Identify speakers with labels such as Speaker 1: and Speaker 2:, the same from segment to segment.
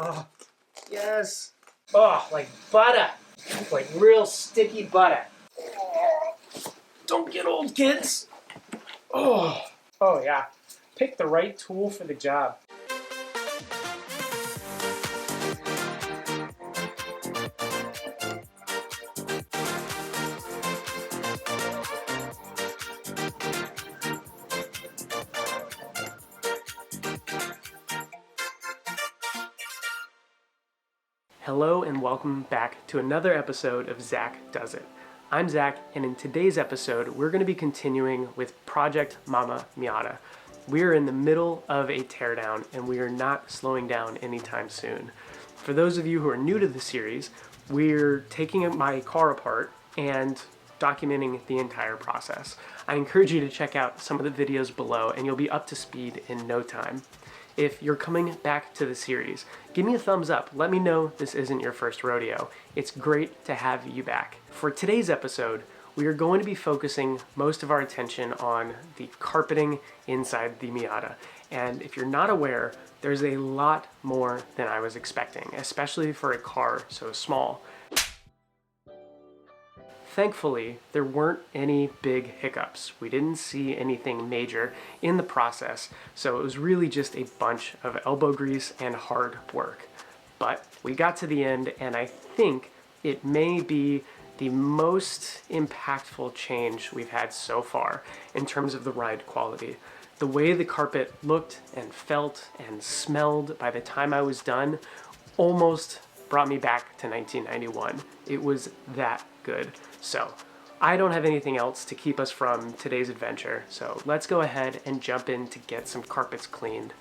Speaker 1: Oh, yes. Oh, like butter. Like real sticky butter. Don't get old, kids. Oh yeah. Pick the right tool for the job. Hello and welcome back to another episode of Zach Does It. I'm Zach, and in today's episode, we're going to be continuing with Project Mama Miata. We are in the middle of a teardown, and we are not slowing down anytime soon. For those of you who are new to the series, we're taking my car apart and documenting the entire process. I encourage you to check out some of the videos below, and you'll be up to speed in no time. If you're coming back to the series, give me a thumbs up. Let me know this isn't your first rodeo. It's great to have you back. For today's episode, we are going to be focusing most of our attention on the carpeting inside the Miata. And if you're not aware, there's a lot more than I was expecting, especially for a car so small. Thankfully, there weren't any big hiccups. We didn't see anything major in the process, so it was really just a bunch of elbow grease and hard work. But we got to the end, and I think it may be the most impactful change we've had so far in terms of the ride quality. The way the carpet looked and felt and smelled by the time I was done almost brought me back to 1991. It was that good. So I don't have anything else to keep us from today's adventure, so let's go ahead and jump in to get some carpets cleaned.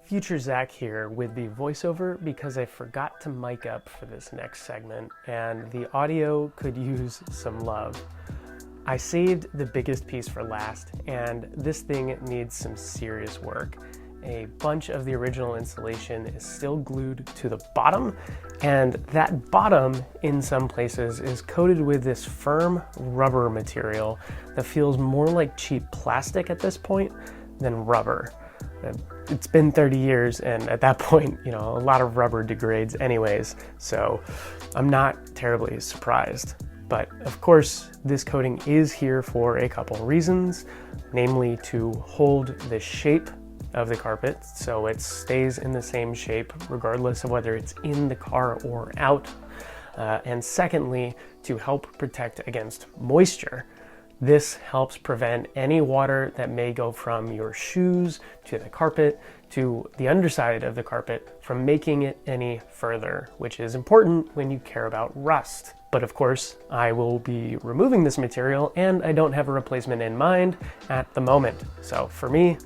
Speaker 1: Future Zach here with the voiceover because I forgot to mic up for this next segment and the audio could use some love. I saved the biggest piece for last, and this thing needs some serious work. A bunch of the original insulation is still glued to the bottom, and that bottom in some places is coated with this firm rubber material that feels more like cheap plastic at this point than rubber. It's been 30 years, and at that point, a lot of rubber degrades anyways, so I'm not terribly surprised. But of course, this coating is here for a couple reasons, namely to hold the shape of the carpet so it stays in the same shape regardless of whether it's in the car or out. And secondly, to help protect against moisture. This helps prevent any water that may go from your shoes to the carpet to the underside of the carpet from making it any further, which is important when you care about rust. But of course, I will be removing this material and I don't have a replacement in mind at the moment. So for me,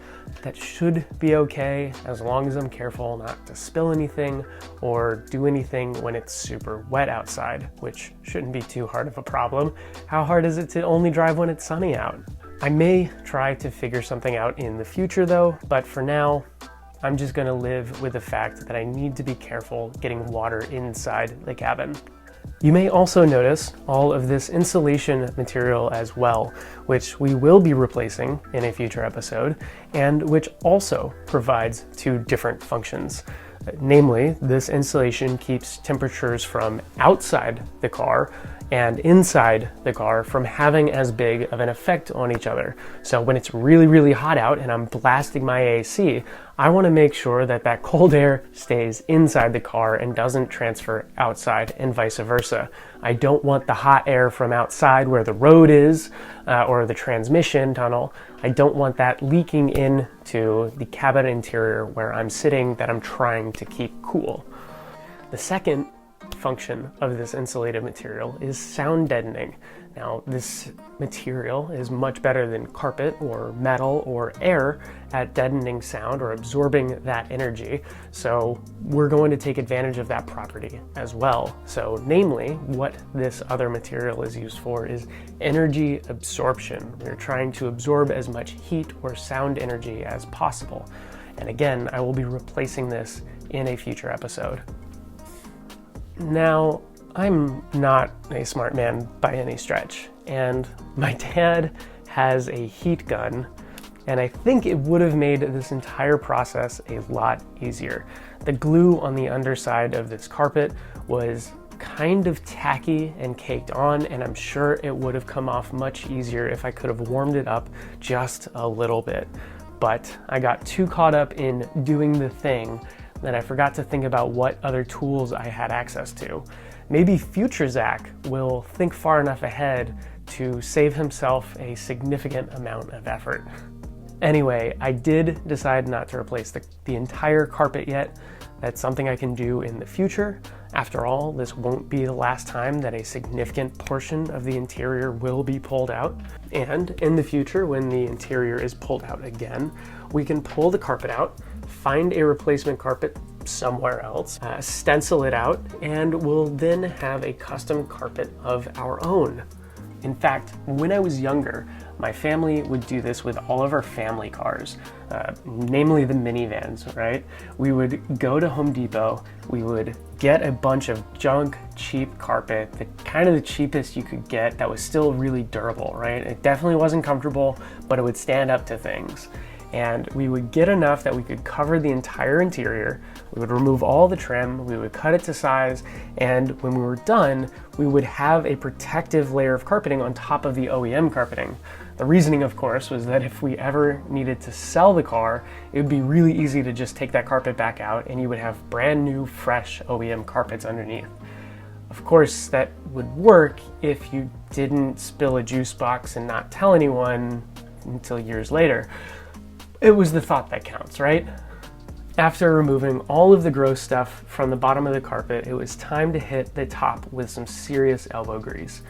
Speaker 1: that should be okay as long as I'm careful not to spill anything or do anything when it's super wet outside, which shouldn't be too hard of a problem. How hard is it to only drive when it's sunny out? I may try to figure something out in the future though, but for now, I'm just gonna live with the fact that I need to be careful getting water inside the cabin. You may also notice all of this insulation material as well, which we will be replacing in a future episode, and which also provides two different functions. Namely, this insulation keeps temperatures from outside the car and inside the car from having as big of an effect on each other. So when it's really, really hot out and I'm blasting my AC, I want to make sure that that cold air stays inside the car and doesn't transfer outside and vice versa. I don't want the hot air from outside where the road is or the transmission tunnel. I don't want that leaking into the cabin interior where I'm sitting that I'm trying to keep cool. The second function of this insulated material is sound deadening. Now, this material is much better than carpet or metal or air at deadening sound or absorbing that energy. So we're going to take advantage of that property as well. So namely, what this other material is used for is energy absorption. We're trying to absorb as much heat or sound energy as possible. And again, I will be replacing this in a future episode. Now, I'm not a smart man by any stretch, and my dad has a heat gun, and I think it would have made this entire process a lot easier. The glue on the underside of this carpet was kind of tacky and caked on, and I'm sure it would have come off much easier if I could have warmed it up just a little bit. But I got too caught up in doing the thing that I forgot to think about what other tools I had access to. Maybe future Zach will think far enough ahead to save himself a significant amount of effort. Anyway, I did decide not to replace the entire carpet yet. That's something I can do in the future. After all, this won't be the last time that a significant portion of the interior will be pulled out. And in the future, when the interior is pulled out again, we can pull the carpet out, find a replacement carpet somewhere else, stencil it out, and we'll then have a custom carpet of our own. In fact, when I was younger, my family would do this with all of our family cars, namely the minivans, right? We would go to Home Depot, we would get a bunch of junk, cheap carpet, the cheapest you could get that was still really durable, right? It definitely wasn't comfortable, but it would stand up to things. And we would get enough that we could cover the entire interior, we would remove all the trim, we would cut it to size, and when we were done, we would have a protective layer of carpeting on top of the OEM carpeting. The reasoning, of course, was that if we ever needed to sell the car, it would be really easy to just take that carpet back out and you would have brand new, fresh OEM carpets underneath. Of course, that would work if you didn't spill a juice box and not tell anyone until years later. It was the thought that counts, right? After removing all of the gross stuff from the bottom of the carpet, it was time to hit the top with some serious elbow grease.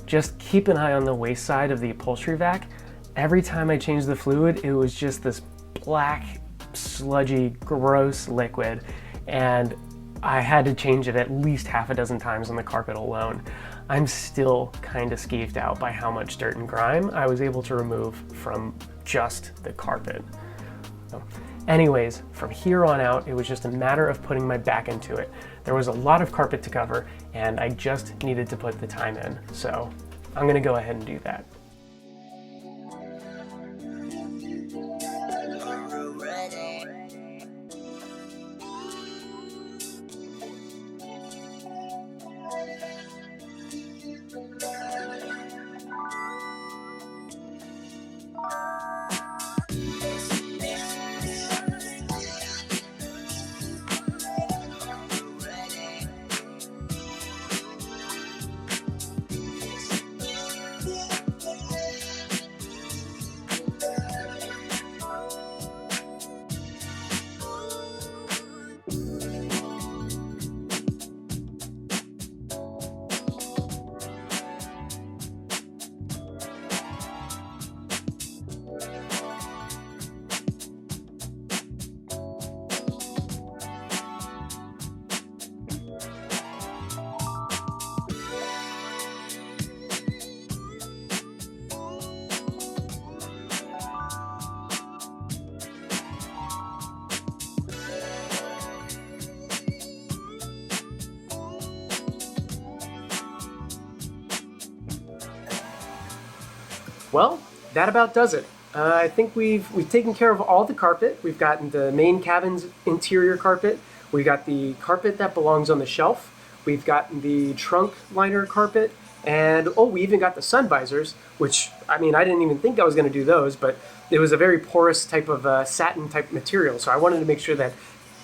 Speaker 1: Just keep an eye on the waist side of the upholstery vac. Every time I changed the fluid, it was just this black, sludgy, gross liquid, and I had to change it at least half a dozen times on the carpet alone. I'm still kind of skeeved out by how much dirt and grime I was able to remove from just the carpet. So, anyways, from here on out, it was just a matter of putting my back into it. There was a lot of carpet to cover, and I just needed to put the time in. So I'm gonna go ahead and do that. Well, that about does it. I think we've taken care of all the carpet. We've gotten the main cabin's interior carpet. We've got the carpet that belongs on the shelf. We've gotten the trunk liner carpet. And oh, we even got the sun visors, which, I mean, I didn't even think I was going to do those, but it was a very porous type of satin type material. So I wanted to make sure that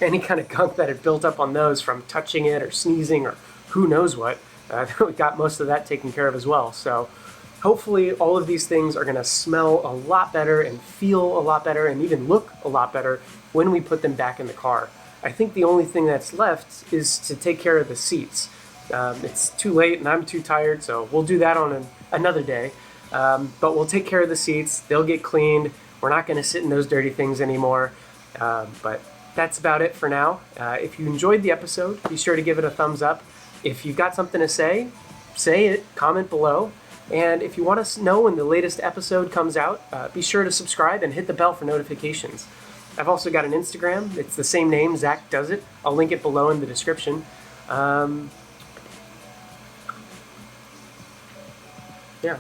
Speaker 1: any kind of gunk that had built up on those from touching it or sneezing or who knows what, we got most of that taken care of as well. So hopefully all of these things are going to smell a lot better and feel a lot better and even look a lot better when we put them back in the car. I think the only thing that's left is to take care of the seats. It's too late and I'm too tired, so we'll do that on another day. But we'll take care of the seats. They'll get cleaned. We're not going to sit in those dirty things anymore. But that's about it for now. If you enjoyed the episode, be sure to give it a thumbs up. If you've got something to say it, comment below. And if you want to know when the latest episode comes out, be sure to subscribe and hit the bell for notifications. I've also got an Instagram. It's the same name, Zach Does It. I'll link it below in the description. Yeah.